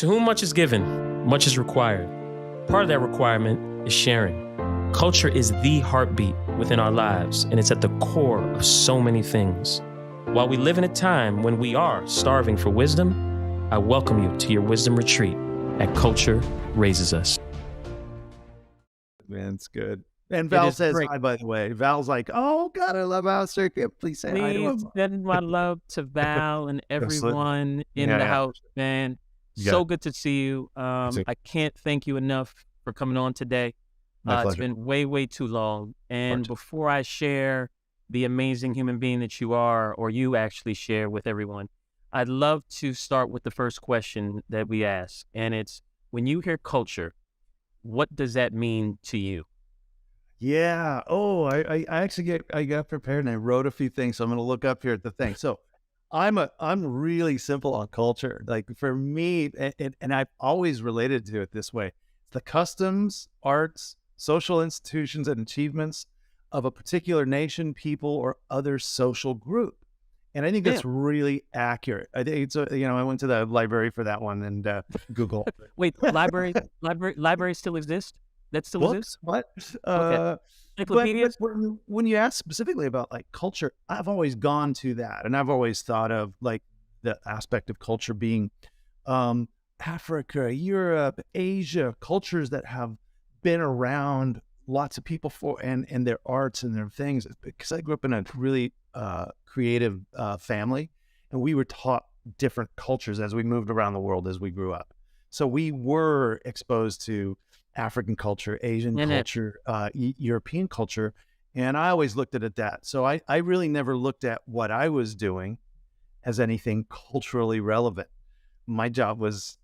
To whom much is given, much is required. Part of that requirement is sharing. Culture is the heartbeat within our lives, and it's at the core of so many things. While we live in a time when we are starving for wisdom, I welcome you to your wisdom retreat at Culture Raises Us. Man, it's good. And Val says hi, by the way. Val's like, oh, God, I love Alistair. Please say hi to him. Please send my love to Val and everyone in the house, man. So good to see you. I can't thank you enough for coming on today. It's been way, way too long. And before I share the amazing human being that you are, or you actually share with everyone, I'd love to start with the first question that we ask. And it's, when you hear culture, what does that mean to you? Yeah. Oh, I actually got prepared and I wrote a few things. So I'm going to look up here at the thing. So I'm really simple on culture. Like for me, and I've always related to it this way: the customs, arts, social institutions, and achievements of a particular nation, people, or other social group. And I think that's really accurate. I think it's, I went to the library for that one and Google. Wait, library still exist? That still exists? What? Okay. Encyclopedias? But when you ask specifically about like culture, I've always gone to that, and I've always thought of like the aspect of culture being Africa, Europe, Asia, cultures that have been around lots of people for and their arts and their things. Because I grew up in a really creative family, and we were taught different cultures as we moved around the world as we grew up. So we were exposed to African culture, Asian culture, European culture. And I always looked at it that. So I really never looked at what I was doing as anything culturally relevant. My job was,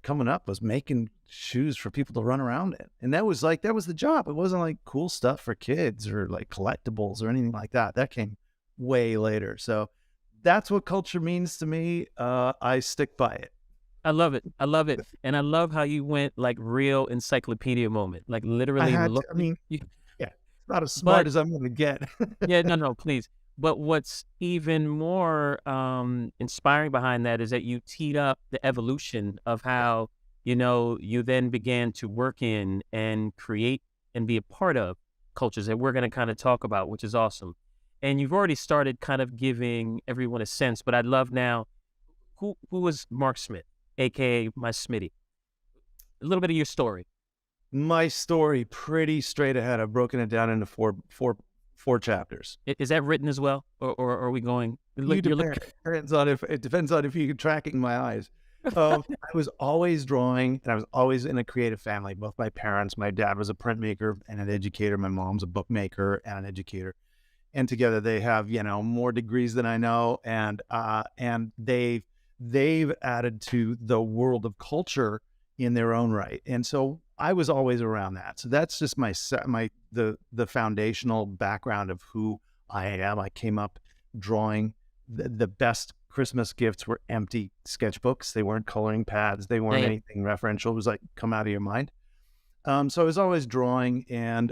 coming up was making shoes for people to run around in. And that was the job. It wasn't like cool stuff for kids or like collectibles or anything like that. That came way later. So that's what culture means to me. I stick by it. I love it. And I love how you went like real encyclopedia moment, like literally. It's not as smart as I'm going to get. Yeah, no, please. But what's even more inspiring behind that is that you teed up the evolution of how, you then began to work in and create and be a part of cultures that we're going to kind of talk about, which is awesome. And you've already started kind of giving everyone a sense, but I'd love now, who was Mark Smith, AKA my Smitty? A little bit of your story. My story, pretty straight ahead. I've broken it down into four chapters. Is that written as well, or are we going? It depends on if you're tracking my eyes. I was always drawing, and I was always in a creative family. Both my parents, my dad was a printmaker and an educator. My mom's a bookmaker and an educator, and together they have more degrees than I know, and they've added to the world of culture in their own right. And so I was always around that. So that's just the foundational background of who I am. I came up drawing. The best Christmas gifts were empty sketchbooks. They weren't coloring pads. They weren't anything referential. It was like, come out of your mind. So I was always drawing, and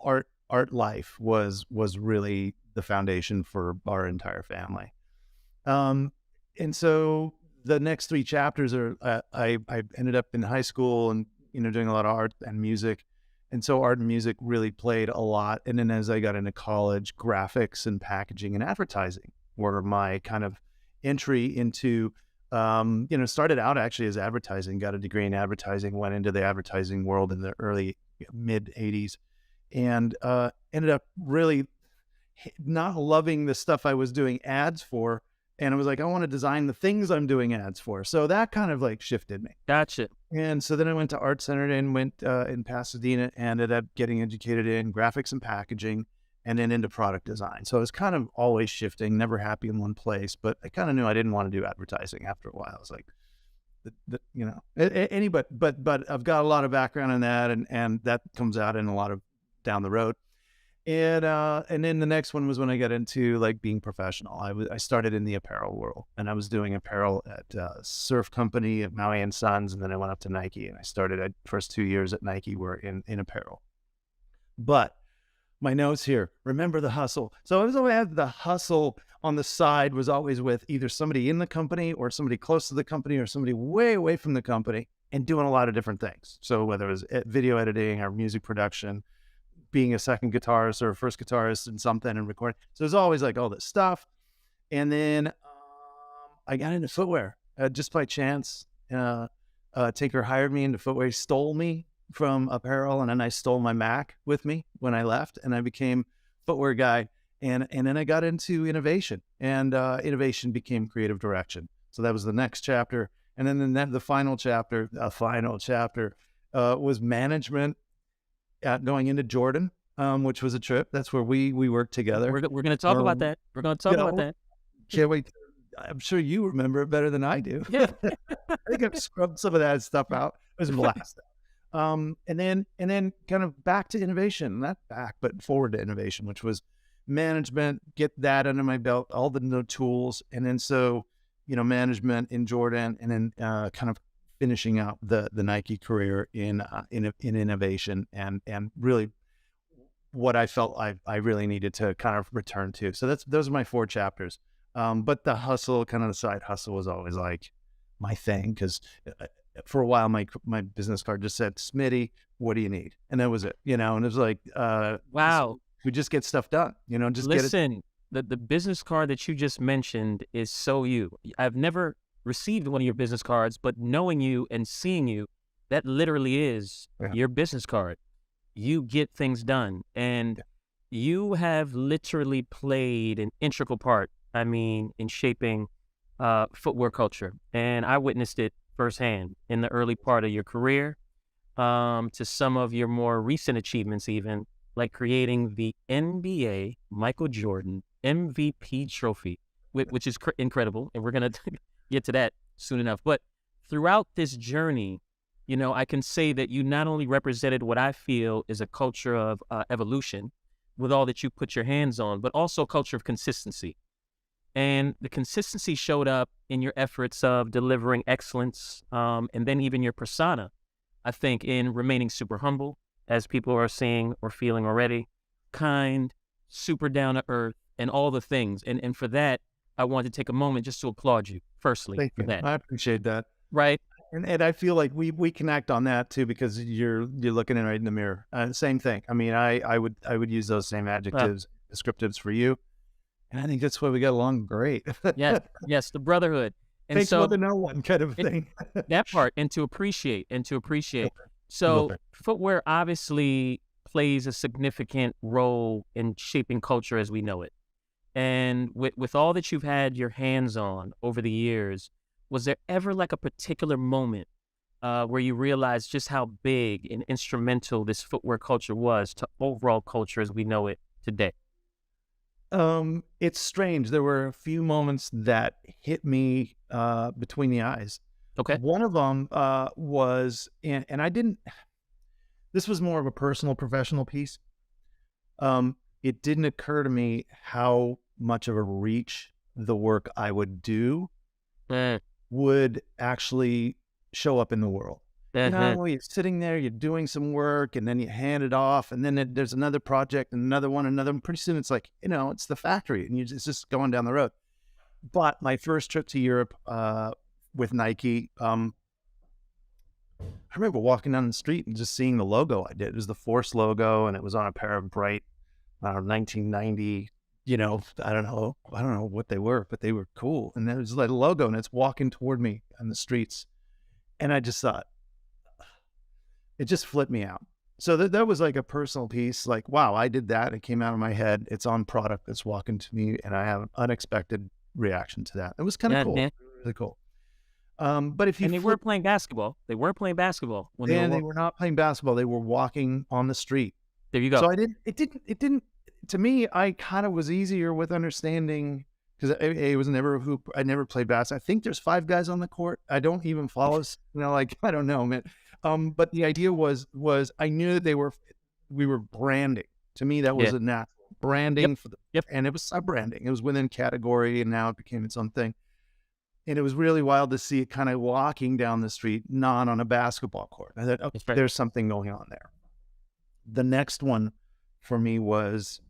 art life was really the foundation for our entire family. And so the next three chapters are, I ended up in high school and, doing a lot of art and music. And so art and music really played a lot. And then as I got into college, graphics and packaging and advertising were my kind of entry into, started out actually as advertising, got a degree in advertising, went into the advertising world in the early mid 80s, and ended up really not loving the stuff I was doing ads for. And I was like, I want to design the things I'm doing ads for. So that kind of like shifted me. Gotcha. And so then I went to Art Center and went in Pasadena, and ended up getting educated in graphics and packaging, and then into product design. So I was kind of always shifting, never happy in one place, but I kind of knew I didn't want to do advertising after a while. I was like, but I've got a lot of background in that, and that comes out in a lot of down the road. And then the next one was when I got into like being professional. I started in the apparel world, and I was doing apparel at a surf company at Maui and Sons, and then I went up to Nike, and I started at first 2 years at Nike were in apparel. But my notes here, remember the hustle. So I was always had the hustle on the side was always with either somebody in the company or somebody close to the company or somebody way away from the company and doing a lot of different things. So whether it was video editing or music production, being a second guitarist or a first guitarist in something and recording. So there's always like all this stuff. And then I got into footwear just by chance. Tinker hired me into footwear. He stole me from apparel, and then I stole my Mac with me when I left, and I became footwear guy. And then I got into innovation, and innovation became creative direction. So that was the next chapter. And then the final chapter, was management going into Jordan, which was a trip. That's where we worked together. We're going to talk about that. We're going to talk about that. Can't wait. I'm sure you remember it better than I do. Yeah. I think I've scrubbed some of that stuff out. It was a blast. And then kind of back to innovation, not back, but forward to innovation, which was management, get that under my belt, all the new tools. And then so, management in Jordan, and then kind of finishing out the Nike career in innovation and really what I felt I really needed to kind of return to. So those are my 4 chapters. But the hustle, kind of the side hustle, was always like my thing, because for a while my business card just said, Smitty, what do you need? And that was it, and it was like, wow, we just get stuff done, just listen, the business card that you just mentioned is so you. I've never received one of your business cards, but knowing you and seeing you, that literally is your business card. You get things done, and you have literally played an integral part, in shaping footwear culture. And I witnessed it firsthand in the early part of your career, to some of your more recent achievements, even like creating the NBA Michael Jordan MVP trophy, which is incredible. And we're going to get to that soon enough. But throughout this journey, I can say that you not only represented what I feel is a culture of evolution with all that you put your hands on, but also a culture of consistency. And the consistency showed up in your efforts of delivering excellence, and then even your persona, I think, in remaining super humble, as people are seeing or feeling already, kind, super down to earth, and all the things. And for that, I want to take a moment just to applaud you, firstly. Thank you. That. I appreciate that. Right. And I feel like we connect on that too, because you're looking right in the mirror. Same thing. I would use those same adjectives, descriptives for you. And I think that's why we got along great. Yes, the brotherhood. And Takes one to know one kind of thing. That part, and to appreciate. So footwear obviously plays a significant role in shaping culture as we know it. And with all that you've had your hands on over the years, was there ever like a particular moment where you realized just how big and instrumental this footwear culture was to overall culture as we know it today? It's strange. There were a few moments that hit me between the eyes. Okay. One of them was, and I didn't, this was more of a personal, professional piece. It didn't occur to me how much of a reach the work I would do would actually show up in the world. You're sitting there, you're doing some work, and then you hand it off, and then there's another project, and another one, and pretty soon it's like, it's the factory, and it's just going down the road. But my first trip to Europe with Nike, I remember walking down the street and just seeing the logo I did. It was the Force logo, and it was on a pair of bright, 1990, I don't know what they were, but they were cool. And there was like a logo, and it's walking toward me on the streets. And I just thought, it just flipped me out. So that was like a personal piece, like, wow, I did that. It came out of my head. It's on product that's walking to me, and I have an unexpected reaction to that. It was kind of cool. Really cool. But if you they weren't playing basketball. They weren't playing basketball when they were not playing basketball. They were walking on the street. There you go. So it didn't to me, I kind of was easier with understanding, because I was never a hoop. I never played basketball. I think there's 5 guys on the court. I don't even follow, I don't know, man. But the idea was I knew that we were branding. To me, that was a natural branding and it was sub-branding. It was within category, and now it became its own thing. And it was really wild to see it kind of walking down the street, not on a basketball court. I thought, okay, there's something going on there. The next one for me was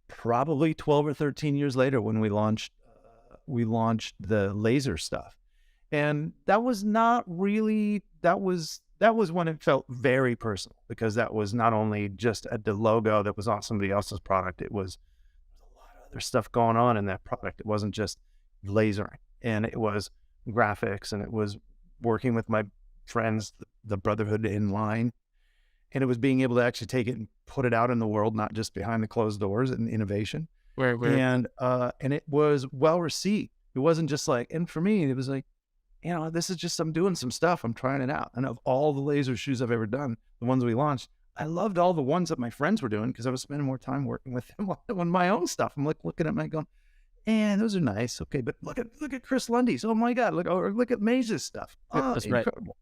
probably 12 or 13 years later when we launched the laser stuff. And that was not really, that was when it felt very personal, because that was not only just the logo that was on somebody else's product, it was a lot of other stuff going on in that product. It wasn't just lasering, and it was graphics, and it was working with my friends, the Brotherhood in line, and it was being able to actually take it and put it out in the world, not just behind the closed doors and innovation. Where And it was well received. It wasn't just like, and for me, it was like, this is just, I'm doing some stuff. I'm trying it out. And of all the laser shoes I've ever done, the ones we launched, I loved all the ones that my friends were doing, because I was spending more time working with them on my own stuff. I'm like looking at them and going, and those are nice. Okay. But look at Chris Lundy's. Oh my God. Look at Maze's stuff. Oh, that's right. incredible.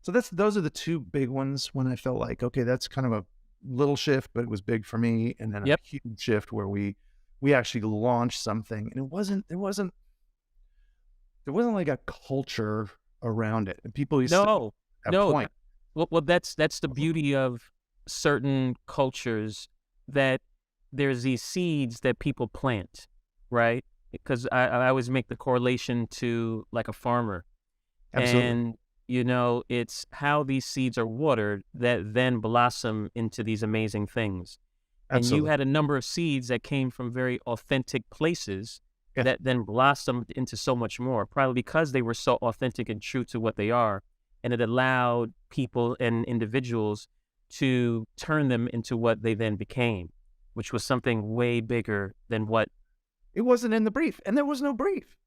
So those are the two big ones when I felt like, okay, that's kind of a little shift, but it was big for me. And then a huge shift where we actually launched something, and there wasn't like a culture around it. And people used to point. Well, that's the beauty of certain cultures, that there's these seeds that people plant, right? Because I always make the correlation to like a farmer. Absolutely. And it's how these seeds are watered that then blossom into these amazing things. Absolutely. And you had a number of seeds that came from very authentic places that then blossomed into so much more, probably because they were so authentic and true to what they are. And it allowed people and individuals to turn them into what they then became, which was something way bigger than what. It wasn't in the brief, and there was no brief.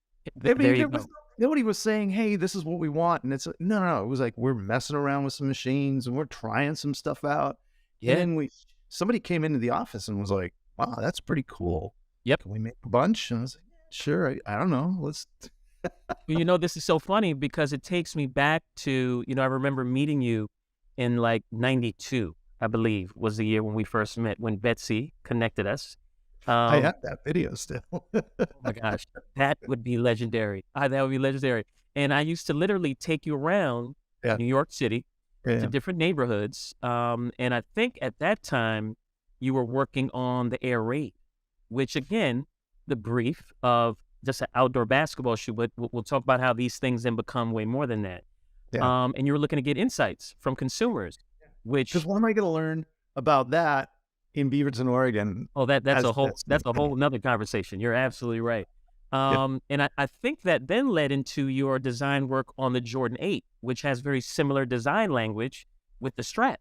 Nobody was saying, hey, this is what we want. And it's no. It was like, we're messing around with some machines and we're trying some stuff out. Yeah. And then somebody came into the office and was like, wow, that's pretty cool. Yep. Can we make a bunch? And I was like, sure. I don't know. Let's. This is so funny, because it takes me back to, I remember meeting you in like 92, I believe, was the year when we first met, when Betsy connected us. I have that video still. Oh my gosh, that would be legendary. That would be legendary. And I used to literally take you around New York City to different neighborhoods. And I think at that time you were working on the Air Raid, which again, the brief of just an outdoor basketball shoe, but we'll talk about how these things then become way more than that. Yeah. And you were looking to get insights from consumers, which. Because what am I going to learn about that in Beaverton, Oregon? Oh, that's a whole nother conversation. You're absolutely right. And I think that then led into your design work on the Jordan 8, which has very similar design language with the strap.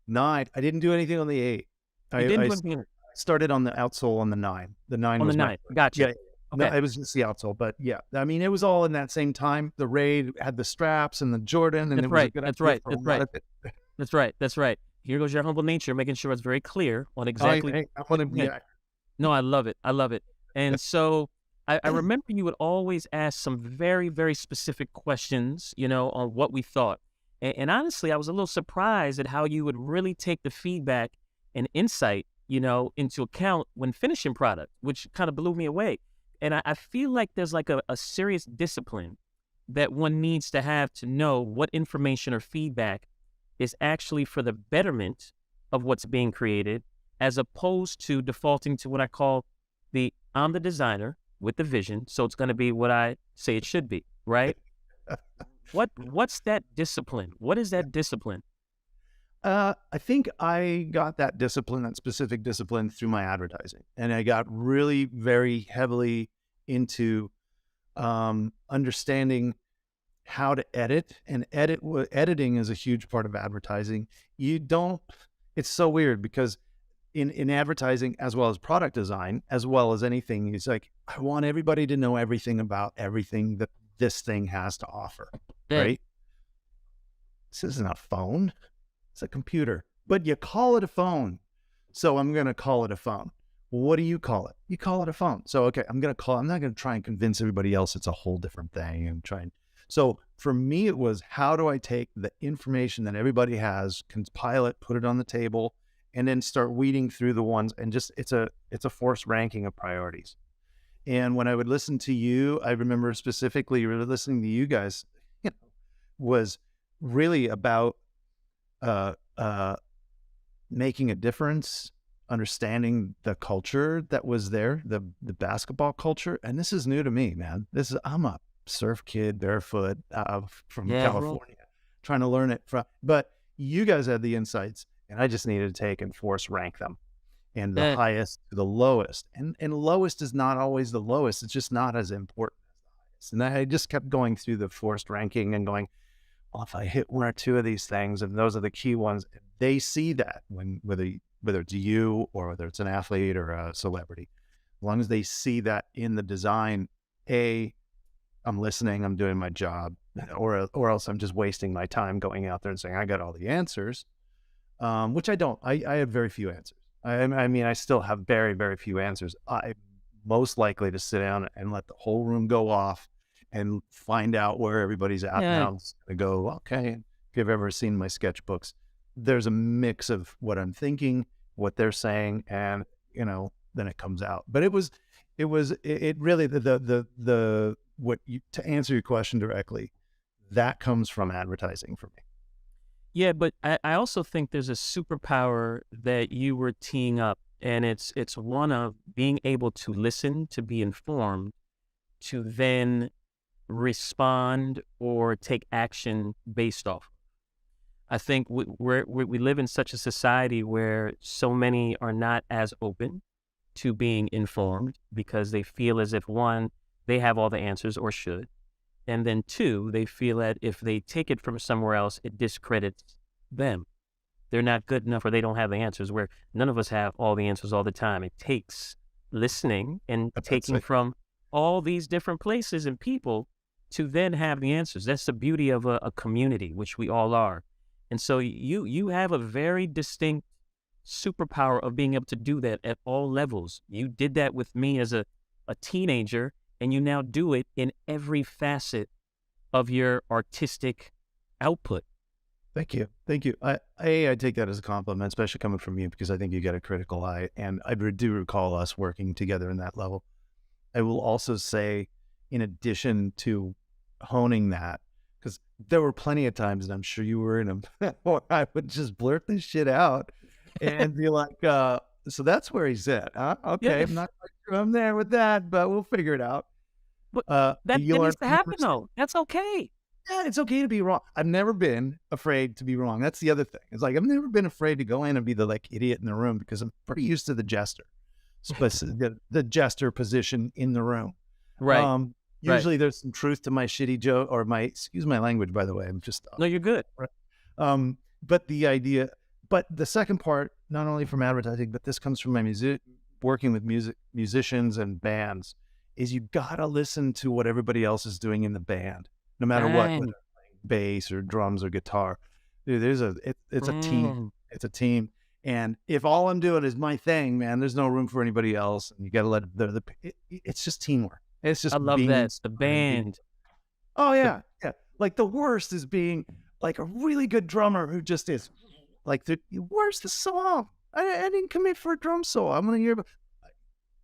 No, I didn't do anything on the 8. I started on the outsole on the 9. The 9 on was the 9. Gotcha. Yeah. Okay. No, it was just the outsole, but yeah, I mean, it was all in that same time. The Raid had the straps and the Jordan, and That's right. That's right. Here goes your humble nature, making sure it's very clear on exactly. No, I love it. And so I remember you would always ask some very, very specific questions, on what we thought. And honestly, I was a little surprised at how you would really take the feedback and insight, into account when finishing product, which kind of blew me away. And I feel like there's like a serious discipline that one needs to have to know what information or feedback is actually for the betterment of what's being created, as opposed to defaulting to what I call I'm the designer with the vision, so it's going to be what I say it should be, right? What's that discipline? What is that discipline? I think I got that specific discipline through my advertising. And I got really very heavily into understanding how to edit, and editing is a huge part of advertising. It's so weird, because in advertising, as well as product design, as well as anything, it's like, I want everybody to know everything about everything that this thing has to offer, right? This isn't a phone. It's a computer, but you call it a phone. So I'm going to call it a phone. What do you call it? You call it a phone. So, okay, I'm not going to try and convince everybody else it's a whole different thing. So for me, it was, how do I take the information that everybody has, compile it, put it on the table, and then start weeding through the ones, and just, it's a forced ranking of priorities. And when I would listen to you, I remember specifically really listening to you guys, was really about making a difference, understanding the culture that was there, the basketball culture. And this is new to me, man. I'm a surf kid, barefoot, from Yeah, bro. California, trying to learn it but you guys had the insights, and I just needed to take and force rank them, and the Yeah. highest to the lowest. And lowest is not always the lowest. It's just not as important as the highest. And I just kept going through the forced ranking and going, well, if I hit one or two of these things, and those are the key ones, they see that whether it's you or whether it's an athlete or a celebrity, as long as they see that in the design, I'm listening, I'm doing my job, or else I'm just wasting my time going out there and saying I got all the answers, which I don't. I have very few answers. I mean, I still have very, very few answers. I'm most likely to sit down and let the whole room go off and find out where everybody's at Yeah. now. I go, okay. If you've ever seen my sketchbooks, there's a mix of what I'm thinking, what they're saying, and then it comes out. But it really to answer your question directly, that comes from advertising for me. Yeah, but I also think there's a superpower that you were teeing up, and it's one of being able to listen, to be informed, to then respond or take action based off. I think we live in such a society where so many are not as open to being informed because they feel as if, one, they have all the answers or should, and then two, they feel that if they take it from somewhere else, it discredits them. They're not good enough, or they don't have the answers, where none of us have all the answers all the time. It takes listening and That's taking it. from all these different places and people to then have the answers. That's the beauty of a community, which we all are. And so you have a very distinct superpower of being able to do that at all levels. You did that with me as a teenager, and you now do it in every facet of your artistic output. Thank you. Thank you. I take that as a compliment, especially coming from you, because I think you got a critical eye, and I do recall us working together in that level. I will also say, in addition to honing that, because there were plenty of times, and I'm sure you were in them, where I would just blurt this shit out and be like, so that's where he's at. Huh? Okay, Yeah, I'm not quite sure I'm there with that, but we'll figure it out. but that You learn needs to happen though. That's okay. Yeah, it's okay to be wrong. I've never been afraid to be wrong. That's the other thing. It's like, I've never been afraid to go in and be the idiot in the room, because I'm pretty used to the jester, the jester position in the room. Right. Right. Usually there's some truth to my shitty joke, or excuse my language, by the way. I'm just, No, you're good. but the second part, not only from advertising, but this comes from my working with musicians and bands, is you gotta listen to what everybody else is doing in the band, no matter what, whether Dang. they're playing bass or drums or guitar. Dude, it's a team. It's a team. And if all I'm doing is my thing, man, there's no room for anybody else. And you got to let it's just teamwork. It's just I love being that. It's the band. Oh yeah, yeah. Like, the worst is being like a really good drummer who just is like, where's the song? I didn't commit for a drum solo. I'm gonna hear.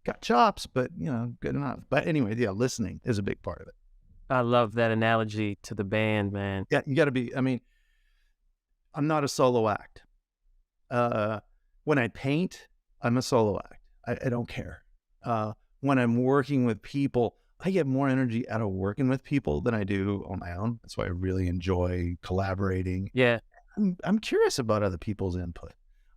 Got chops, but good enough. But anyway, yeah, listening is a big part of it. I love that analogy to the band, man. Yeah, you got to be. I mean, I'm not a solo act. When I paint, I'm a solo act. I don't care. When I'm working with people, I get more energy out of working with people than I do on my own. That's why I really enjoy collaborating. Yeah. I'm curious about other people's input.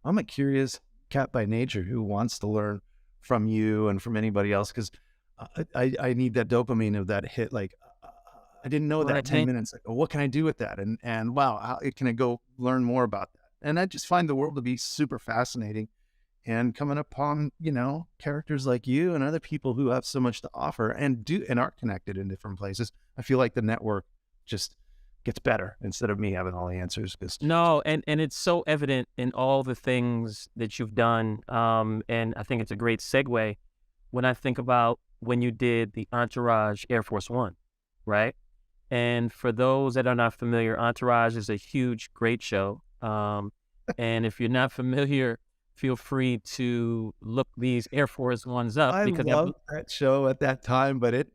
I'm a curious cat by nature who wants to learn from you and from anybody else, because I need that dopamine of that hit. Like, I didn't know that Right. 10 minutes ago. What can I do with that? And wow, how can I go learn more about that? And I just find the world to be super fascinating. And coming upon, characters like you and other people who have so much to offer and are connected in different places, I feel like the network just gets better instead of me having all the answers. No, and it's so evident in all the things that you've done. And I think it's a great segue when I think about when you did the Entourage Air Force One, right? And for those that are not familiar, Entourage is a huge, great show. And if you're not familiar, feel free to look these Air Force Ones up. I because loved that show at that time, but it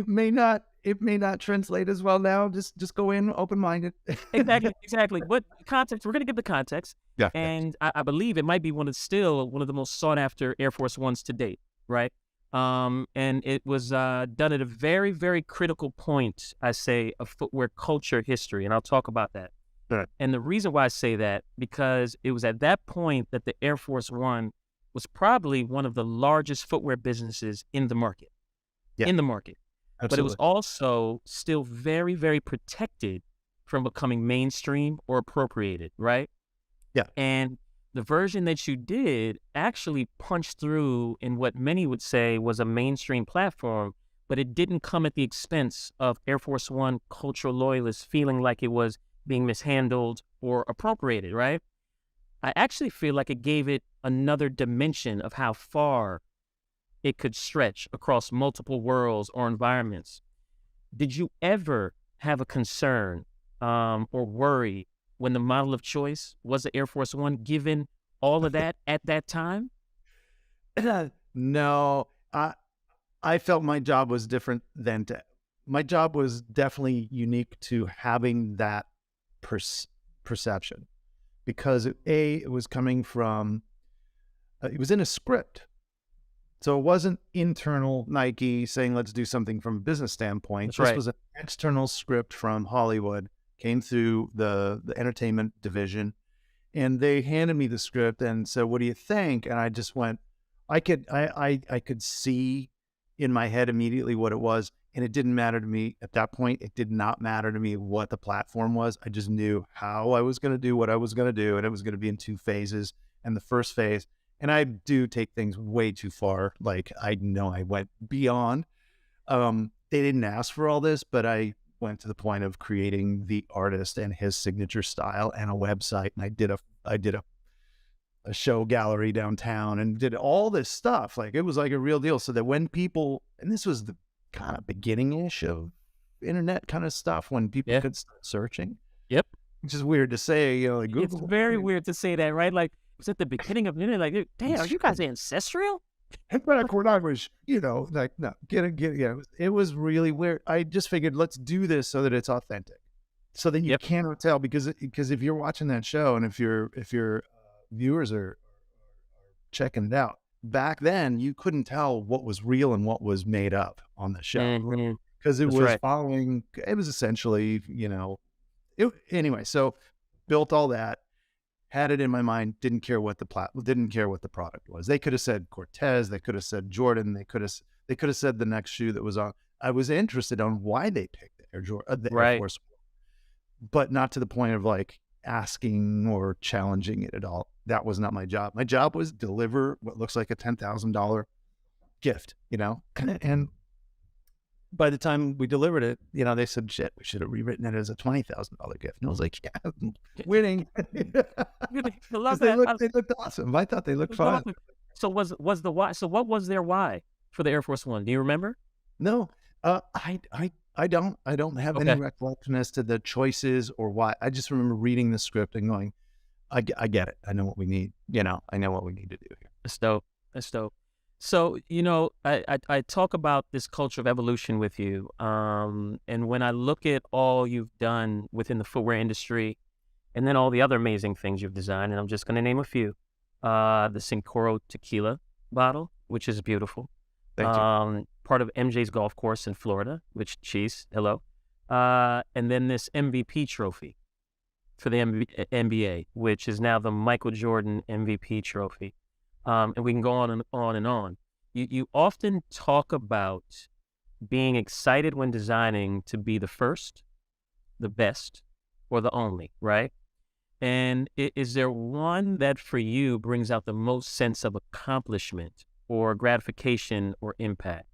may not it may not translate as well now. Just go in open-minded. Exactly. What context? We're going to give the context, Yeah. and I believe it might be still one of the most sought after Air Force Ones to date, right? And it was done at a very, very critical point, I say, of footwear culture history, and I'll talk about that. Right. And the reason why I say that, because it was at that point that the Air Force One was probably one of the largest footwear businesses in the market. Yeah. In the market. But it was Absolutely. also still very, very protected from becoming mainstream or appropriated, right? Yeah. And the version that you did actually punched through in what many would say was a mainstream platform, but it didn't come at the expense of Air Force One cultural loyalists feeling like it was being mishandled or appropriated, right? I actually feel like it gave it another dimension of how far it could stretch across multiple worlds or environments. Did you ever have a concern or worry when the model of choice was the Air Force One, given all of that at that time? No, I felt my job was different than my job was definitely unique to having that perception, because it was coming from, it was in a script. So it wasn't internal Nike saying, let's do something from a business standpoint. That's This right. was an external script from Hollywood, came through the entertainment division, and they handed me the script and said, what do you think? And I just went, I could see in my head immediately what it was. And it didn't matter to me at that point. It did not matter to me what the platform was. I just knew how I was going to do what I was going to do. And it was going to be in 2 phases. And the first phase, and I do take things way too far. Like, I know I went beyond. They didn't ask for all this, but I went to the point of creating the artist and his signature style and a website. And I did a show gallery downtown and did all this stuff. Like, it was like a real deal. So that when people, and this was the kind of beginning-ish of internet kind of stuff, when people Yeah. could start searching. Yep. Which is weird to say, you know, like It's Google. very weird to say that, right? Like, it was at the beginning of the internet, like, damn, are you guys ancestral? And back when I was, you know, like, no, yeah, it was really weird. I just figured, let's do this so that it's authentic, so that you Yep. cannot tell, because if you're watching that show and if your viewers are checking it out, back then you couldn't tell what was real and what was made up on the show, Mhm. because it That's was right. following. It was essentially, you know, anyway. So built all that. Had it in my mind, didn't care what the product was. They could have said Cortez, they could have said Jordan, they could have said the next shoe that was on. I was interested on why they picked the Air Right. Force, but not to the point of like asking or challenging it at all. That was not my job. My job was deliver what looks like a $10,000 gift, you know? And by the time we delivered it, you know, they said, shit, we should have rewritten it as a $20,000 gift. And I was like, yeah, winning. I love They that. looked awesome. I thought they looked I love fun. it. So was the why? So what was their why for the Air Force One? Do you remember? No, I don't have any Okay. recollection as to the choices or why. I just remember reading the script and going, I get it. I know what we need. You know, I know what we need to do here. That's dope. That's dope. So, you know, I talk about this culture of evolution with you. And when I look at all you've done within the footwear industry and then all the other amazing things you've designed, and I'm just going to name a few, the Sincoro tequila bottle, which is beautiful. Thank you. Part of MJ's golf course in Florida, which, cheese, hello. And then this MVP trophy for the NBA, which is now the Michael Jordan MVP trophy. And we can go on and on and on. You often talk about being excited when designing to be the first, the best, or the only, right? And is there one that for you brings out the most sense of accomplishment or gratification or impact?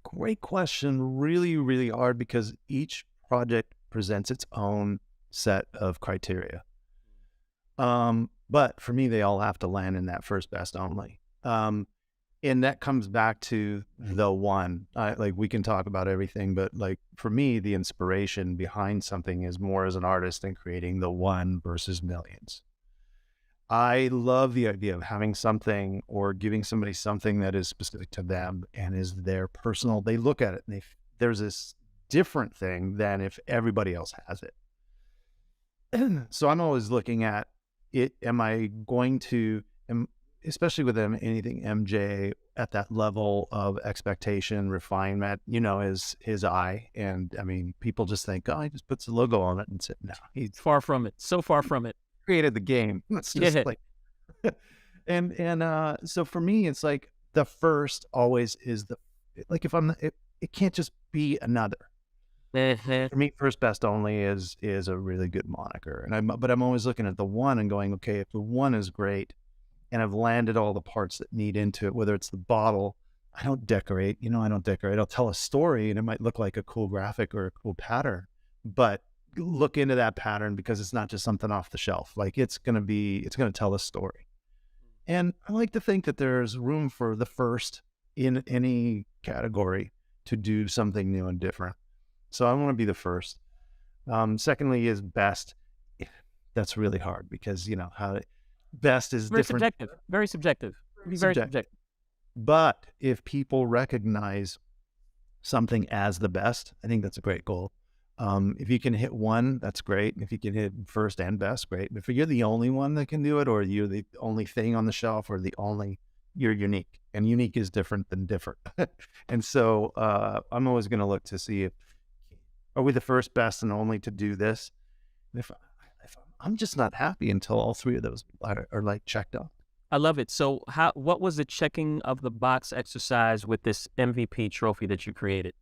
Great question. Really, really hard, because each project presents its own set of criteria. But for me, they all have to land in that first, best, only. And that comes back to the one. Like, we can talk about everything, but like, for me, the inspiration behind something is more as an artist than creating the one versus millions. I love the idea of having something or giving somebody something that is specific to them and is their personal. They look at it and there's this different thing than if everybody else has it. So I'm always looking at it. Am I going to, especially with anything MJ at that level of expectation, refinement, is his eye. And I mean, people just think, oh, he just puts the logo on it and said, no, he Far from it. So far from it. created the game. Let's just Yeah. like, so for me, it's like the first always is like if it can't just be another. For me, first best only is a really good moniker. But I'm always looking at the one and going, okay, if the one is great and I've landed all the parts that need into it, whether it's the bottle, I don't decorate, I'll tell a story and it might look like a cool graphic or a cool pattern, but look into that pattern because it's not just something off the shelf. Like it's going to tell a story. And I like to think that there's room for the first in any category to do something new and different. So I want to be the first. Secondly is best. That's really hard because, how best is Very different. subjective. Very subjective. Very subjective. But if people recognize something as the best, I think that's a great goal. If you can hit one, that's great. If you can hit first and best, great. But if you're the only one that can do it, or you're the only thing on the shelf, or you're unique. And unique is different than different. And so I'm always going to look to see are we the first, best, and only to do this? And if I'm just not happy until all three of those are like checked off. I love it. So what was the checking of the box exercise with this MVP trophy that you created?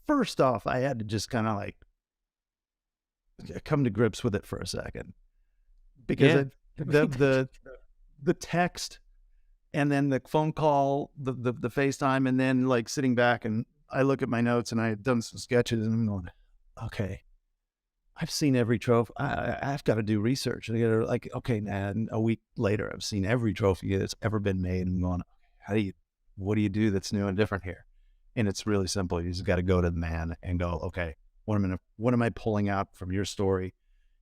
First off, I had to just kind of like come to grips with it for a second because the text and then the phone call, the FaceTime, and then like sitting back and I look at my notes and I had done some sketches and I'm going, okay, I've seen every trophy. I've got to do research. And I got to like, okay, and a week later, I've seen every trophy that's ever been made and going, what do you do that's new and different here? And it's really simple. You just got to go to the man and go, okay, what am I pulling out from your story?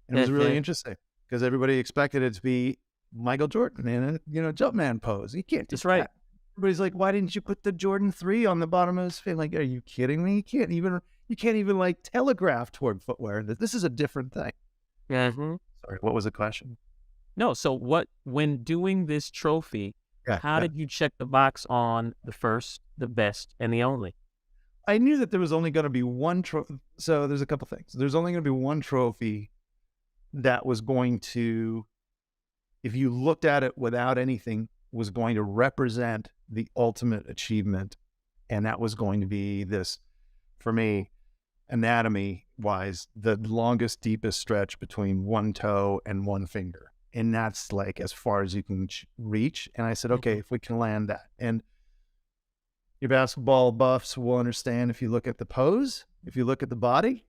And it was really interesting because everybody expected it to be Michael Jordan in a Jumpman pose. You can't do That's right. that. Everybody's like, why didn't you put the Jordan 3 on the bottom of his face? Like, are you kidding me? You can't even like telegraph toward footwear. This is a different thing. Mm-hmm. Sorry, what was the question? No. So when doing this trophy, how did you check the box on the first, the best, and the only? I knew that there was only going to be one trophy. So there's a couple things. There's only going to be one trophy that was going to, if you looked at it without anything, was going to represent the ultimate achievement. And that was going to be this, for me, anatomy wise, the longest, deepest stretch between one toe and one finger. And that's like as far as you can reach. And I said, okay, if we can land that. And your basketball buffs will understand if you look at the pose, if you look at the body,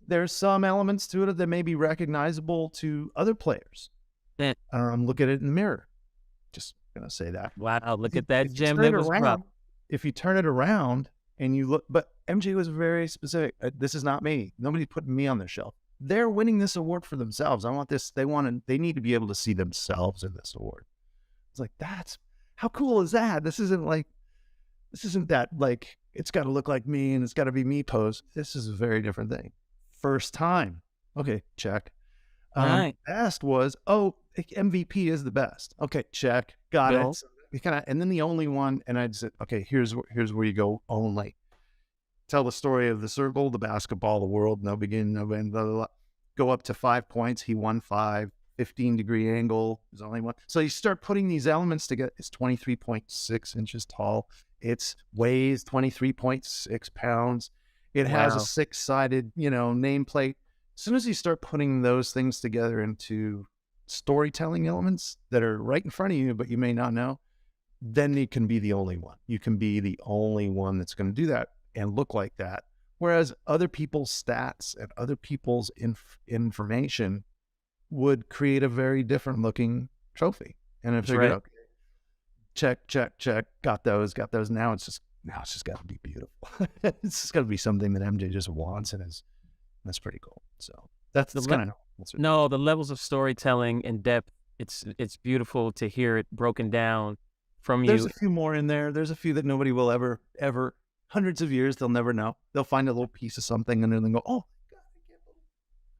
there's some elements to it that may be recognizable to other players. Look at it in the mirror. Just going to say that. Wow, look at that gem that was dropped. If you turn it around and you look, but MJ was very specific. This is not me. Nobody's putting me on their shelf. They're winning this award for themselves. I want this. They need to be able to see themselves in this award. It's like, how cool is that? This isn't that like, it's got to look like me and it's got to be me pose. This is a very different thing. First time. Okay, check. Right. Best was, MVP is the best. Okay, check. Got it. And then the only one, and I said, okay, here's where you go only. Tell the story of the circle, the basketball, the world, no beginning, no end, blah, blah, blah. Go up to 5 points. He won 5, 15-degree angle. There's only one. So you start putting these elements together. It's 23.6 inches tall. It weighs 23.6 pounds. It has a 6-sided, nameplate. As soon as you start putting those things together into storytelling elements that are right in front of you, but you may not know, then you can be the only one. You can be the only one that's going to do that and look like that. Whereas other people's stats and other people's information would create a very different looking trophy. And I figured, okay, check, got those. Now it's just got to be beautiful. It's just got to be something that MJ just wants, and that's pretty cool. So that's kind of the levels of storytelling and depth. It's beautiful to hear it broken down from you. There's a few more in there. There's a few that nobody will ever hundreds of years, they'll never know. They'll find a little piece of something and then they'll go, oh, God,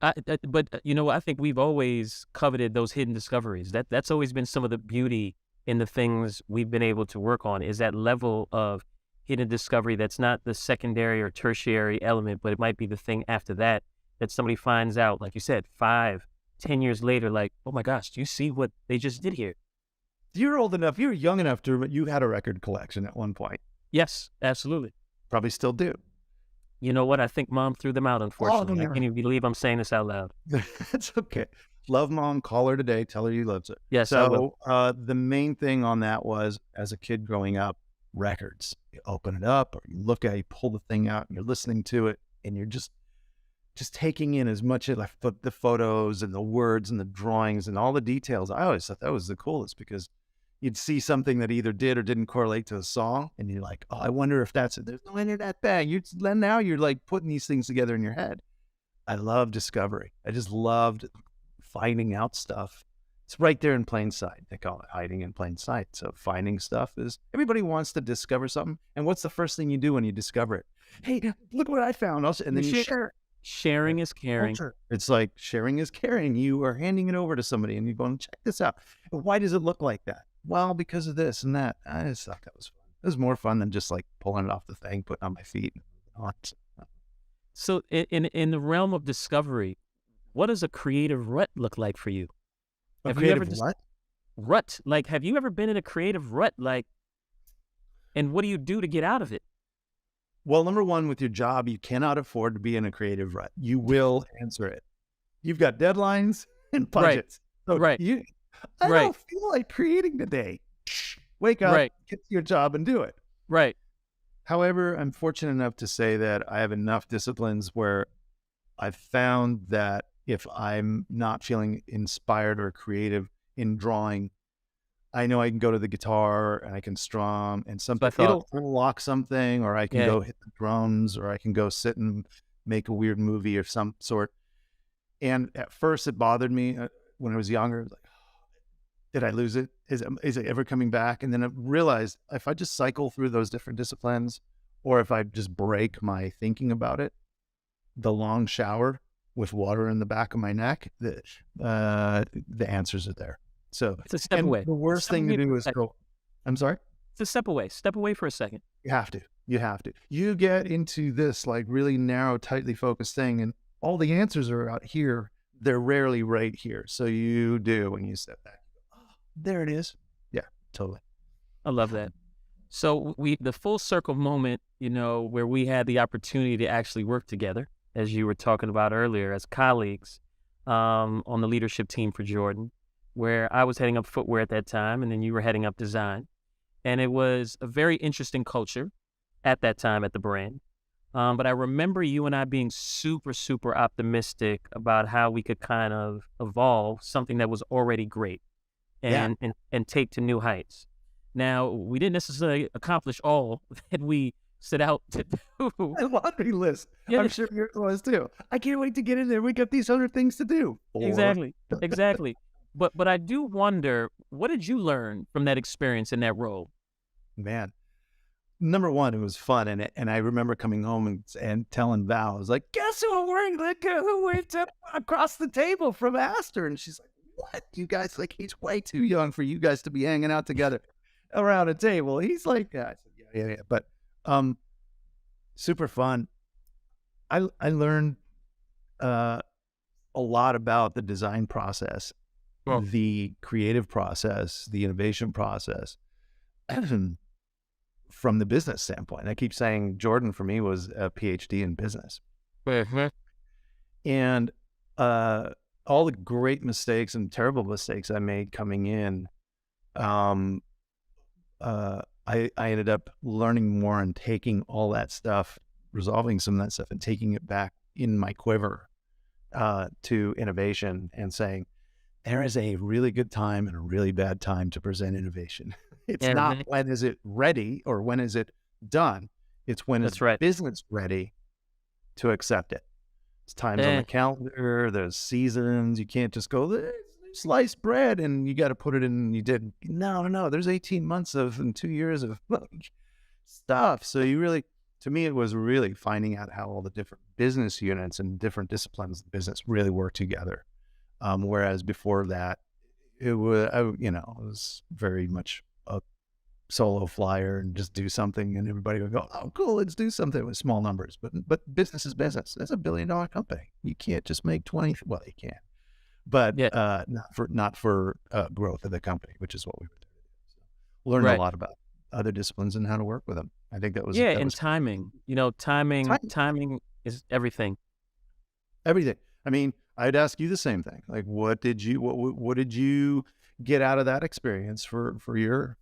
I can't believe But you know, I think we've always coveted those hidden discoveries. That's always been some of the beauty in the things we've been able to work on, is that level of hidden discovery that's not the secondary or tertiary element, but it might be the thing after that somebody finds out, like you said, 5, 10 years later, like, oh my gosh, do you see what they just did here? You're old enough, you're young enough to, you had a record collection at one point. Yes, absolutely. Probably still do. You know what? I think Mom threw them out, unfortunately. I can't even believe I'm saying this out loud. That's okay. Love Mom, call her today, tell her you loves her. Yes, I will. The main thing on that was, as a kid growing up, records. You open it up, or you look at it, you pull the thing out, and you're listening to it, and you're just taking in as much of the photos and the words and the drawings and all the details. I always thought that was the coolest, because you'd see something that either did or didn't correlate to a song, and you're like, oh, I wonder if that's it. There's no internet bang. Now you're like putting these things together in your head. I love discovery. I just loved finding out stuff. It's right there in plain sight. They call it hiding in plain sight. So finding stuff is, everybody wants to discover something. And what's the first thing you do when you discover it? Hey, look what I found. And then you share. Sharing is caring. It's like sharing is caring. You are handing it over to somebody and you're going, check this out. Why does it look like that? Well, because of this and that. I just thought that was fun. It was more fun than just like pulling it off the thing, putting it on my feet. So in the realm of discovery, what does a creative rut look like for you? Have you ever what? Rut. Like, have you ever been in a creative rut? Like, and what do you do to get out of it? Well, number one, with your job, you cannot afford to be in a creative rut. You will answer it. You've got deadlines and budgets. Right. So I don't feel like creating today. Wake up, get to your job and do it. Right. However, I'm fortunate enough to say that I have enough disciplines where I've found that if I'm not feeling inspired or creative in drawing, I know I can go to the guitar and I can strum and it'll unlock something, or I can go hit the drums, or I can go sit and make a weird movie of some sort. And at first it bothered me when I was younger. I was like, did I lose it? Is it ever coming back? And then I realized if I just cycle through those different disciplines, or if I just break my thinking about it, the long shower with water in the back of my neck, the answers are there. So it's a step away. The worst thing to do is go, I'm sorry? It's a step away. Step away for a second. You have to. You get into this like really narrow, tightly focused thing, and all the answers are out here. They're rarely right here. So you do, when you step back, oh, there it is. Yeah, totally. I love that. So the full circle moment, where we had the opportunity to actually work together, as you were talking about earlier, as colleagues on the leadership team for Jordan, where I was heading up footwear at that time, and then you were heading up design. And it was a very interesting culture at that time at the brand. But I remember you and I being super, super optimistic about how we could kind of evolve something that was already great and take to new heights. Now, we didn't necessarily accomplish all that we set out to do. A laundry list. Yeah. I'm sure yours was too. I can't wait to get in there. We got these 100 things to do. Exactly. But I do wonder, what did you learn from that experience in that role? Man, number one, it was fun. And I remember coming home and telling Val, I was like, guess who I'm wearing? That guy who went across the table from Astor. And she's like, what? You guys, like, he's way too young for you guys to be hanging out together around a table. He's like, yeah. I said, yeah. But super fun. I learned a lot about the design process, the creative process, the innovation process, from the business standpoint. I keep saying Jordan for me was a PhD in business. And all the great mistakes and terrible mistakes I made coming in, I ended up learning more and taking all that stuff, resolving some of that stuff and taking it back in my quiver to innovation and saying, there is a really good time and a really bad time to present innovation. It's not when is it ready or when is it done. It's when it's business ready to accept it. It's times on the calendar, there's seasons. You can't just go, sliced bread and you got to put it in. You did. No. There's 18 months and 2 years of stuff. So to me, it was really finding out how all the different business units and different disciplines of business really work together. Whereas before that, it was, it was very much a solo flyer and just do something, and everybody would go, "Oh, cool, let's do something," with small numbers. But business is business. It's $1 billion company. You can't just make 20. Well, you can, but Yeah. not for growth of the company, which is what we were doing. So learned a Right. lot about other disciplines and how to work with them. I think that was Yeah, that and was timing. You know, timing time, timing is everything. everything. I mean, I'd ask you the same thing. Like, what did you get out of that experience for your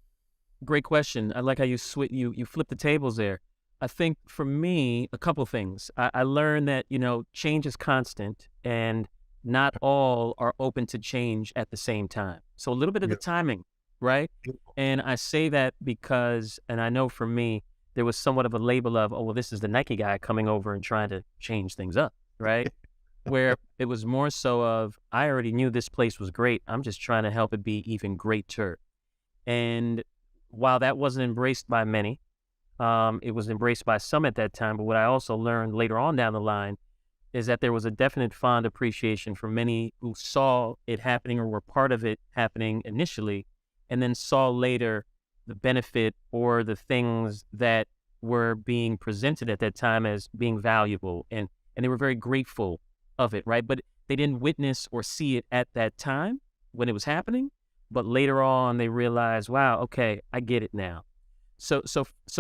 Great question. I like how you flip the tables there. I think for me, a couple things. I learned that, change is constant and not all are open to change at the same time. So a little bit of the your timing, right? And I say that because, and I know for me, there was somewhat of a label of, oh, well, this is the Nike guy coming over and trying to change things up, right? Where it was more so of, I already knew this place was great. I'm just trying to help it be even greater. And while that wasn't embraced by many, it was embraced by some at that time. But what I also learned later on down the line is that there was a definite fond appreciation for many who saw it happening or were part of it happening initially, and then saw later the benefit or the things that were being presented at that time as being valuable. And they were very grateful of it, right? But they didn't witness or see it at that time when it was happening. But later on, they realized, wow, okay, I get it now. So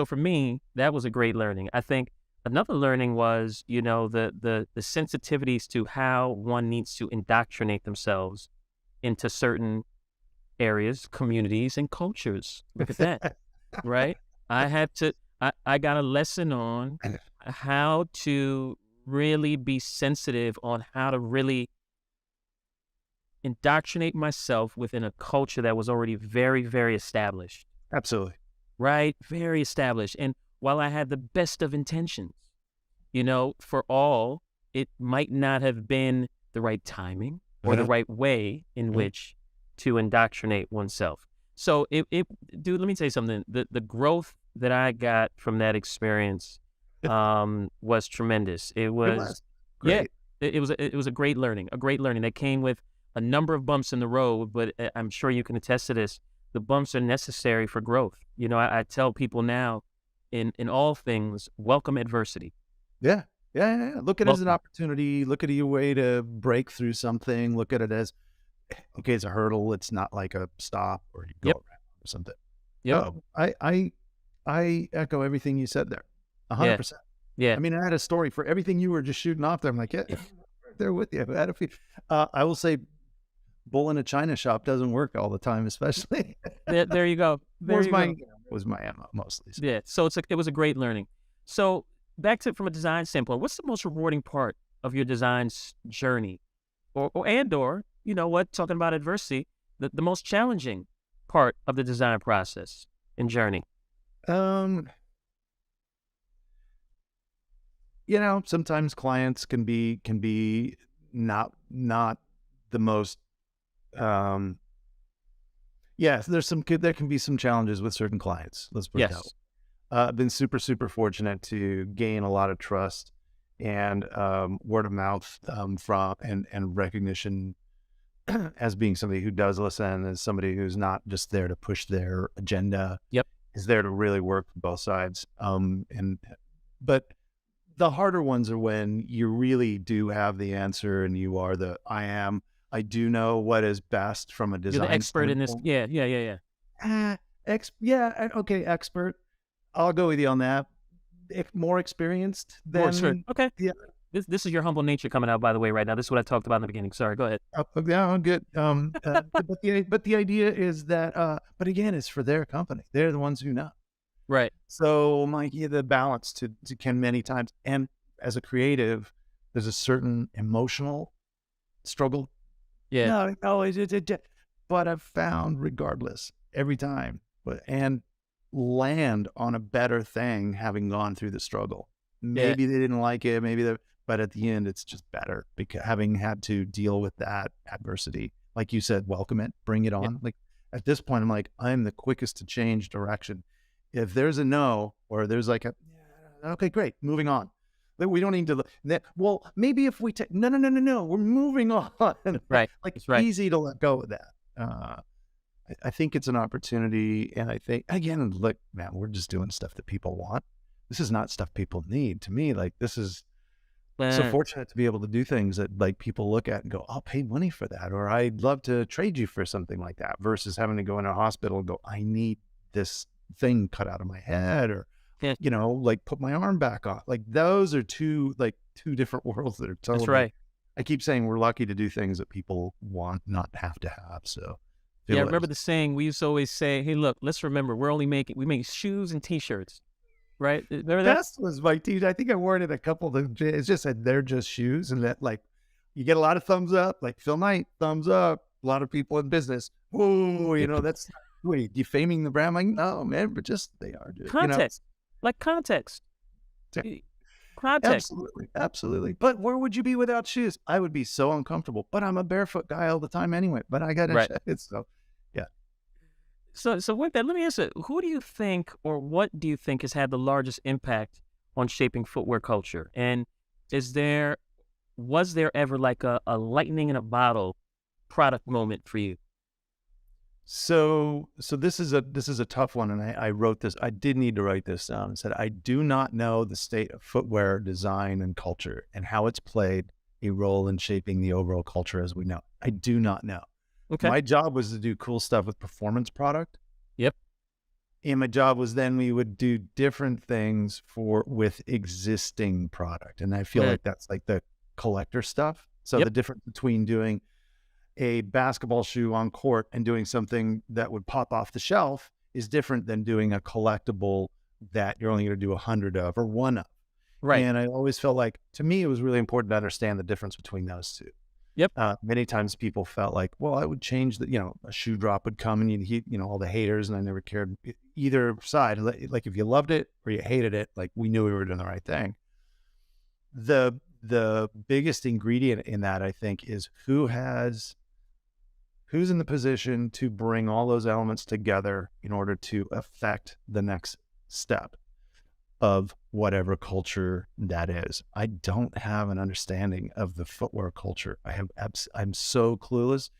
for me, that was a great learning. I think another learning was, the sensitivities to how one needs to indoctrinate themselves into certain areas, communities, and cultures. Look at that, right? I got a lesson on how to really be sensitive on how to really indoctrinate myself within a culture that was already very, very established, Absolutely. right? Very established. And while I had the best of intentions, for all, it might not have been the right timing or the right way in which to indoctrinate oneself. So dude, let me tell you something. The growth that I got from that experience was tremendous. It It was, was yeah, great. it was a great learning that came with a number of bumps in the road, but I'm sure you can attest to this. The bumps are necessary for growth. I tell people now in all things, welcome adversity. Yeah. Yeah. Look at it as an Welcome. opportunity. Look at it as a way to break through something. Look at it as, okay, it's a hurdle. It's not like a stop or you go Yep. around or something. Yep. Oh, I echo everything you said there. Yeah. 100%. Yeah. I mean, I had a story for everything you were just shooting off there. I'm like, yeah, I'm right there with you. I had a few. I will say, bull in a china shop doesn't work all the time, especially. There you go. There was you my go. was my ammo mostly. So. Yeah. So it was a great learning. So back to from a design standpoint, what's the most rewarding part of your design journey, or you know what? Talking about adversity, the most challenging part of the design process and journey. Um, sometimes clients can be not the most. Yes, there can be some challenges with certain clients. Let's put it that way. Yes. I've been super, super fortunate to gain a lot of trust and word of mouth from and recognition as being somebody who does listen, as somebody who's not just there to push their agenda, Yep. is there to really work for both sides. But the harder ones are when you really do have the answer and you are I do know what is best from a You're design the expert in this. standpoint. Yeah. Okay, expert. I'll go with you on that. If more experienced, More sure. then Okay. yeah, This is your humble nature coming out, by the way, right now. This is what I talked about in the beginning. Sorry, go ahead. yeah, I'm good. But the idea is that, but again, it's for their company. They're the ones who know. Right. So, Mikey, the balance to can many times, and as a creative, there's a certain emotional struggle. Yeah. No, but I've found regardless every time, and land on a better thing having gone through the struggle. Maybe they didn't like it, but at the end it's just better because having had to deal with that adversity, like you said, welcome it, bring it on. Yeah. Like at this point, I'm the quickest to change direction. If there's a no, or there's like Okay, great. Moving on. We don't need to. Well, maybe if we take no. We're moving on. Right. Like That's right. easy to let go of that. I think it's an opportunity, and I think again, look, man, we're just doing stuff that people want. This is not stuff people need. To me, like this is so Uh, fortunate to be able to do things that like people look at and go, I'll pay money for that, or I'd love to trade you for something like that, versus having to go in a hospital and go, I need this thing cut out of my head, or yeah, like put my arm back on. Like those are two different worlds that are that's totally. right. I keep saying we're lucky to do things that people want, not have to have. So Yeah, I feel remember it. the saying we used to always say, "Hey, look, let's remember we make shoes and T-shirts, right? Remember that? Best was my t-shirt. I think I wore it in a couple of them. It's just said they're just shoes, and that like you get a lot of thumbs up. Like Phil Knight, thumbs up. A lot of people in business. Whoa, that's wait, defaming the brand. I'm like, no, man, but just they are, dude. Context, like context, context. Absolutely, absolutely. But where would you be without shoes? I would be so uncomfortable. But I'm a barefoot guy all the time anyway. But I got to Right. check it. So yeah. So with that, let me ask you: who do you think, or what do you think, has had the largest impact on shaping footwear culture? And was there ever like a lightning in a bottle product moment for you? So this is a tough one, and I wrote this. I did need to write this down. I said I do not know the state of footwear design and culture and how it's played a role in shaping the overall culture as we know. I do not know. Okay. My job was to do cool stuff with performance product. Yep. And my job was then we would do different things with existing product. And I feel like that's like the collector stuff. So Yep. the difference between doing a basketball shoe on court and doing something that would pop off the shelf is different than doing a collectible that you're only going to do 100 of or one of. Right. And I always felt like, to me, it was really important to understand the difference between those two. Yep. Many times people felt like, well, I would change a shoe drop would come and you'd hit, all the haters, and I never cared either side. Like if you loved it or you hated it, like we knew we were doing the right thing. The biggest ingredient in that, I think, is who's in the position to bring all those elements together in order to affect the next step of whatever culture that is. I don't have an understanding of the footwear culture. I'm so clueless.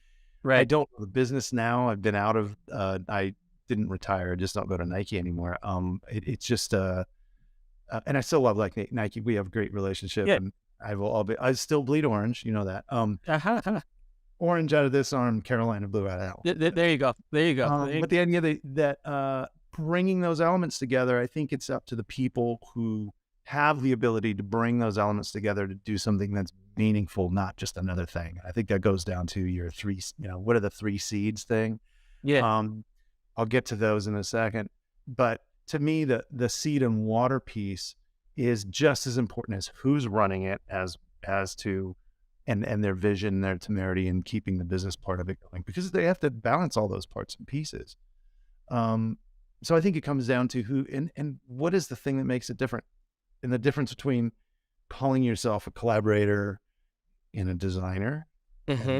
Right. I don't know the business now. I've been out of, I didn't retire. I just don't go to Nike anymore. It's just, and I still love like Nike. We have a great relationship, Yeah. and I still bleed orange. You know that. Orange out of this arm, Carolina blue out of that one. There you go. There you go. But the idea that bringing those elements together, I think it's up to the people who have the ability to bring those elements together to do something that's meaningful, not just another thing. I think that goes down to your three, what are the three seeds thing? Yeah. I'll get to those in a second. But to me, the seed and water piece is just as important as who's running it as to and their vision, their temerity, and keeping the business part of it going, because they have to balance all those parts and pieces. So I think it comes down to who and what is the thing that makes it different, and the difference between calling yourself a collaborator and a designer. Mm-hmm.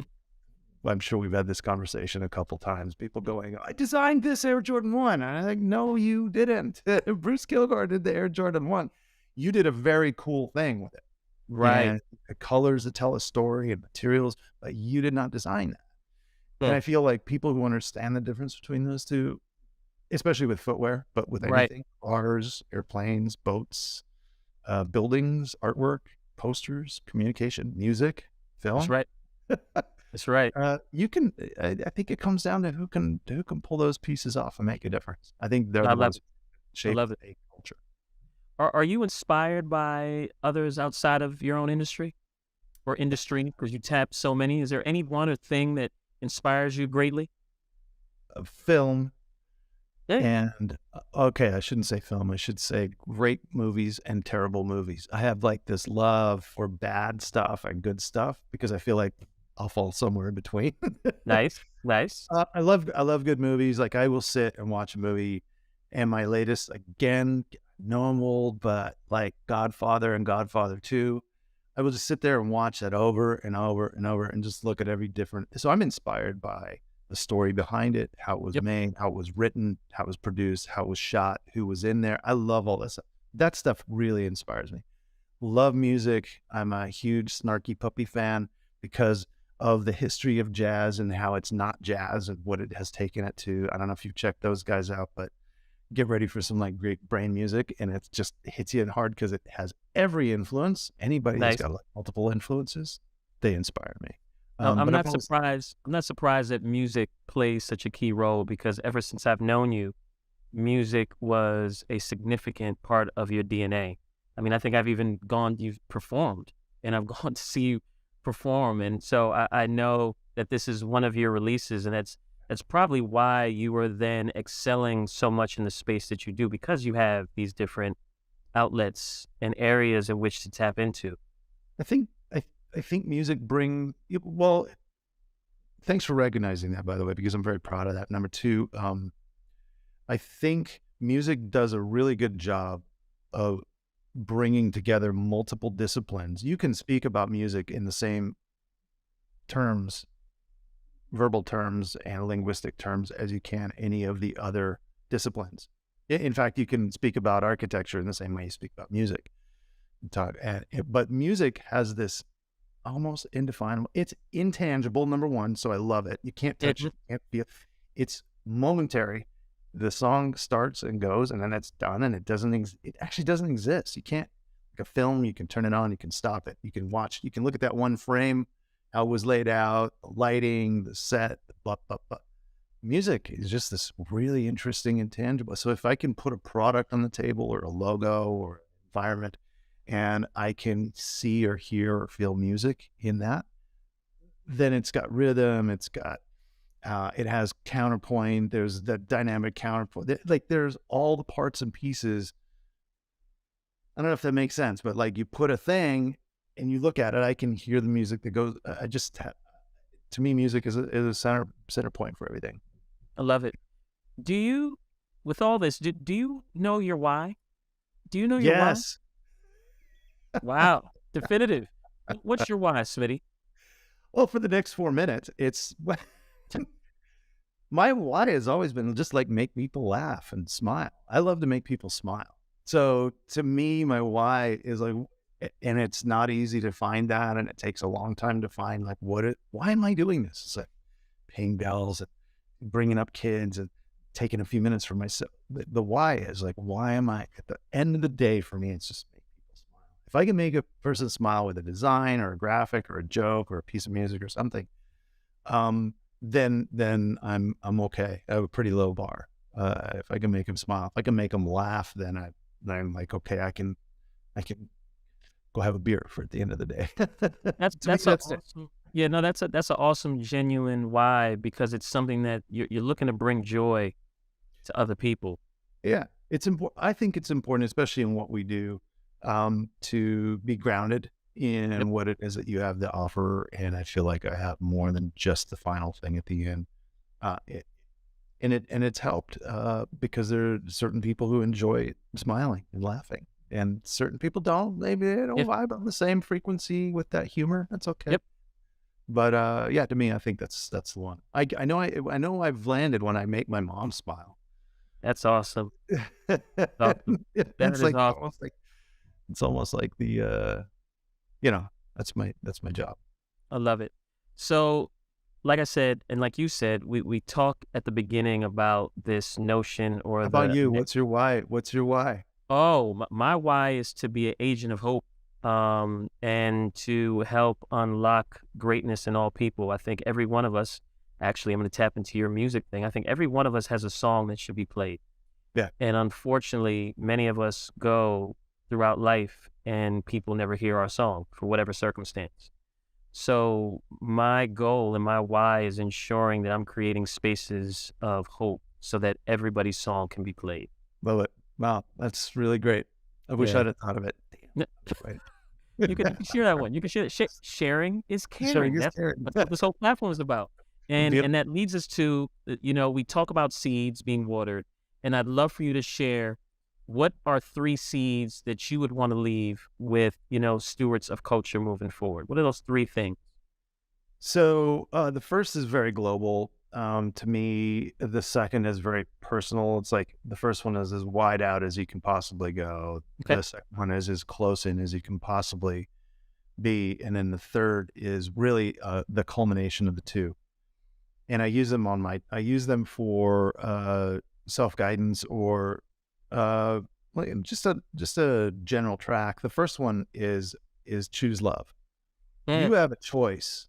I'm sure we've had this conversation a couple times. People going, I designed this Air Jordan 1. And I'm like, no, you didn't. Bruce Kilgore did the Air Jordan 1. You did a very cool thing with it. Right. And the colors that tell a story and materials, but you did not design that. Yeah. And I feel like people who understand the difference between those two, especially with footwear, but with anything, cars, airplanes, boats, buildings, artwork, posters, communication, music, film. That's right. That's right. You can. I think it comes down to who can pull those pieces off and make a difference. I think they're I the love ones it. that shape I love it. a culture. Are you inspired by others outside of your own industry or industry? Because you tap so many. Is there any one or thing that inspires you greatly? Film. Yeah. And okay, I shouldn't say film. I should say great movies and terrible movies. I have like this love for bad stuff and good stuff because I feel like I'll fall somewhere in between. Nice. I love good movies. Like I will sit and watch a movie, and my latest, again, know I'm old, but like Godfather and Godfather 2, I will just sit there and watch that over and over and over and just look at every different. So I'm inspired by the story behind it, how it was made, how it was written, how it was produced, how it was shot, who was in there. I love all this. that stuff really inspires me. Love music. I'm a huge Snarky Puppy fan because of the history of jazz and how it's not jazz and what it has taken it to. I don't know if you've checked those guys out, but get ready for some like great brain music, and it just hits you in hard because it has every influence. Anybody that's Nice. got like multiple influences, they inspire me. I'm But not I've always, surprised. I'm not surprised that music plays such a key role because ever since I've known you, music was a significant part of your DNA. I mean, I think I've even you've performed, and I've gone to see you perform. And so I know that this is one of your releases, and that's probably why you were then excelling so much in the space that you do, because you have these different outlets and areas in which to tap into. I think, I think music well, thanks for recognizing that, by the way, because I'm very proud of that. Number two, I think music does a really good job of bringing together multiple disciplines. You can speak about music in the same terms, verbal terms and linguistic terms, as you can any of the other disciplines. In fact, you can speak about architecture in the same way you speak about music. But music has this almost indefinable, it's intangible, number one, so I love it. You can't touch it, can't feel. It's momentary. The song starts and goes, and then it's done, and it actually doesn't exist. You can't, like a film, you can turn it on, you can stop it, you can watch, you can look at that one frame, how it was laid out, the lighting, the set, the blah, blah, blah. Music is just this really interesting intangible. So if I can put a product on the table or a logo or environment, and I can see or hear or feel music in that, then it's got rhythm, it has counterpoint, there's the dynamic counterpoint, like there's all the parts and pieces. I don't know if that makes sense, but like you put a thing and you look at it, I can hear the music that goes, to me, music is a center point for everything. I love it. Do you, with all this, do you know your why? Do you know your why? Yes. Wow. Definitive. What's your why, Smitty? Well, for the next 4 minutes, it's my why has always been just like make people laugh and smile. I love to make people smile. So to me, my why is like, and it's not easy to find that, and it takes a long time to find like why am I doing this? It's like paying bills and bringing up kids and taking a few minutes for myself. The why is like, why am I, at the end of the day, for me, it's just make people smile. If I can make a person smile with a design or a graphic or a joke or a piece of music or something, then I'm okay. I have a pretty low bar. If I can make them smile, if I can make them laugh, then I'm like, okay, I can go have a beer for at the end of the day. That's awesome. Yeah, no, that's an awesome, genuine why, because it's something that you're looking to bring joy to other people. Yeah, it's important. I think it's important, especially in what we do, to be grounded in what it is that you have to offer. And I feel like I have more than just the final thing at the end. And it's helped because there are certain people who enjoy smiling and laughing, and certain people don't. Maybe they don't vibe on the same frequency with that humor. That's okay. Yep. But yeah, to me, I think that's the one. I know I've landed when I make my mom smile. That's awesome. Awesome. That It's is like awesome. it's almost like the that's my job. I love it. So, like I said, and like you said, we talk at the beginning about this notion or How about you? the What's your why? What's your why? Oh, my why is to be an agent of hope, and to help unlock greatness in all people. I think every one of us, actually, I'm going to tap into your music thing. I think every one of us has a song that should be played. Yeah. And unfortunately, many of us go throughout life and people never hear our song for whatever circumstance. So my goal and my why is ensuring that I'm creating spaces of hope so that everybody's song can be played. Love it. Wow, that's really great. I wish I'd have thought of it. No. Right. You can share that one. You can share that. Sharing is caring. Sharing is That's caring. what this whole platform is about. And Yep. and that leads us to, we talk about seeds being watered, and I'd love for you to share what are 3 seeds that you would want to leave with, stewards of culture moving forward. What are those 3 things? So the first is very global. To me, the second is very personal. It's like the first one is as wide out as you can possibly go. Okay. The second one is as close in as you can possibly be. And then the third is really the culmination of the two. And I use them for self-guidance or like just a general track. The first one is choose love. Mm, You have a choice.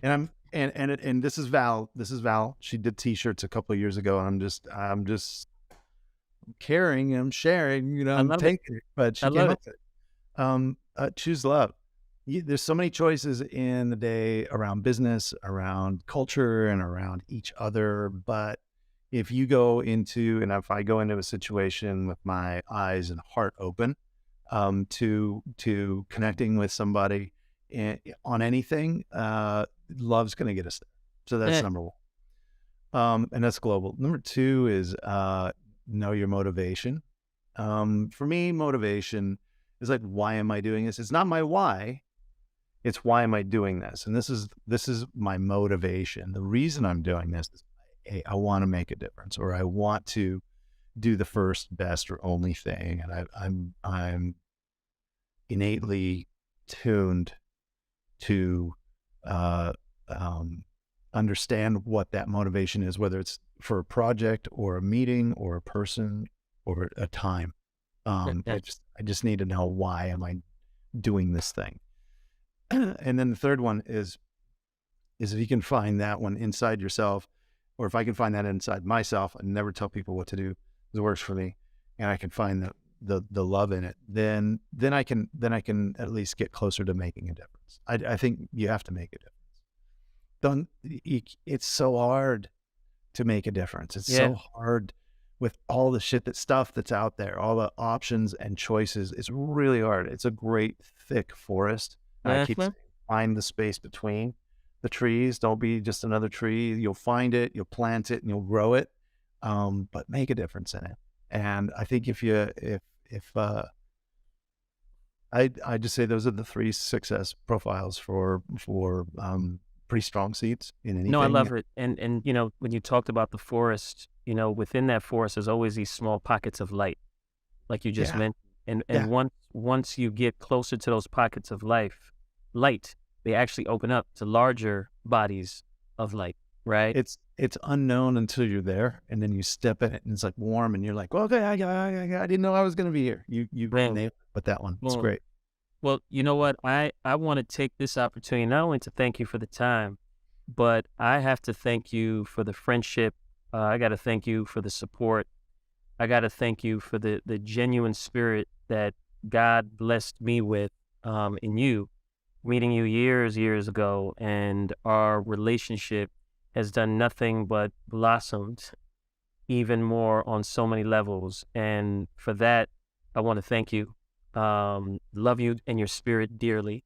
And and this is Val. This is Val. She did t-shirts a couple of years ago, and I'm just caring, I'm sharing, I I'm love it. taking it, but I she came love it. up with it. Choose love. There's so many choices in the day around business, around culture, and around each other. But if you go into, and if I go into a situation with my eyes and heart open, to connecting with somebody on anything, love's going to get us there. So that's Eh, number one. And that's global. Number two is know your motivation. For me, motivation is like, why am I doing this? It's not my why. It's why am I doing this? And this is my motivation. The reason I'm doing this is, hey, I want to make a difference, or I want to do the first, best, or only thing. And I'm innately tuned to uh, understand what that motivation is, whether it's for a project or a meeting or a person or a time. yeah. I just need to know, why am I doing this thing? And then the third one is if you can find that one inside yourself, or if I can find that inside myself, and never tell people what to do, it works for me, and I can find the love in it, then I can at least get closer to making a difference. I think you have to make a difference. It's so hard to make a difference. It's Yeah. so hard with all the stuff that's out there, all the options and choices. It's really hard. It's a great thick forest. And I keep Uh-huh. saying, find the space between the trees. Don't be just another tree. You'll find it, you'll plant it, and you'll grow it. But make a difference in it. And I think if I just say those are the three success profiles for pretty strong seats in No, I anything. love it. And when you talked about the forest, within that forest, there's always these small pockets of light, like you just Yeah, mentioned. And yeah. once you get closer to those pockets of light, they actually open up to larger bodies of light, right? It's unknown until you're there, and then you step in it, and it's like warm, and you're like, well, okay, I didn't know I was going to be here. You Boom, nailed it with that one. It's boom. great. Well, you know what? I want to take this opportunity not only to thank you for the time, but I have to thank you for the friendship. I got to thank you for the support. I got to thank you for the genuine spirit that God blessed me with in you, meeting you years ago, and our relationship has done nothing but blossomed even more on so many levels. And for that, I want to thank you. Love you and your spirit dearly.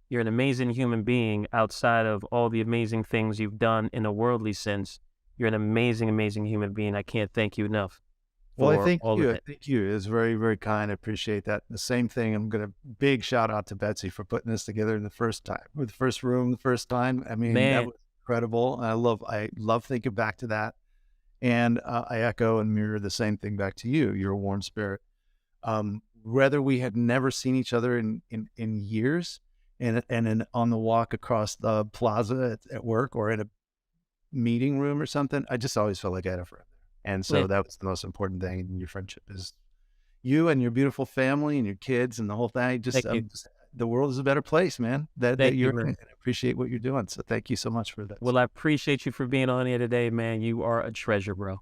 You're an amazing human being outside of all the amazing things you've done in a worldly sense. You're an amazing human being. I can't thank you enough Well, I for thank all of you. I it. thank you. It's very, very kind. I appreciate that. The same thing. I'm gonna big shout out to Betsy for putting this together in the first time, with the first room, the first time. I mean, that Man, was incredible. I love thinking back to that, and I echo and mirror the same thing back to you. You're a warm spirit. Whether we had never seen each other in years, and on the walk across the plaza at work, or in a meeting room or something, I just always felt like I had a friend there. And yeah, so that was the most important thing in your friendship, is you and your beautiful family and your kids and the whole thing. thank you. The world is a better place, man, that Thank you, you're in, man. and I appreciate what you're doing. So thank you so much for that. Well, I appreciate you for being on here today, man. You are a treasure, bro.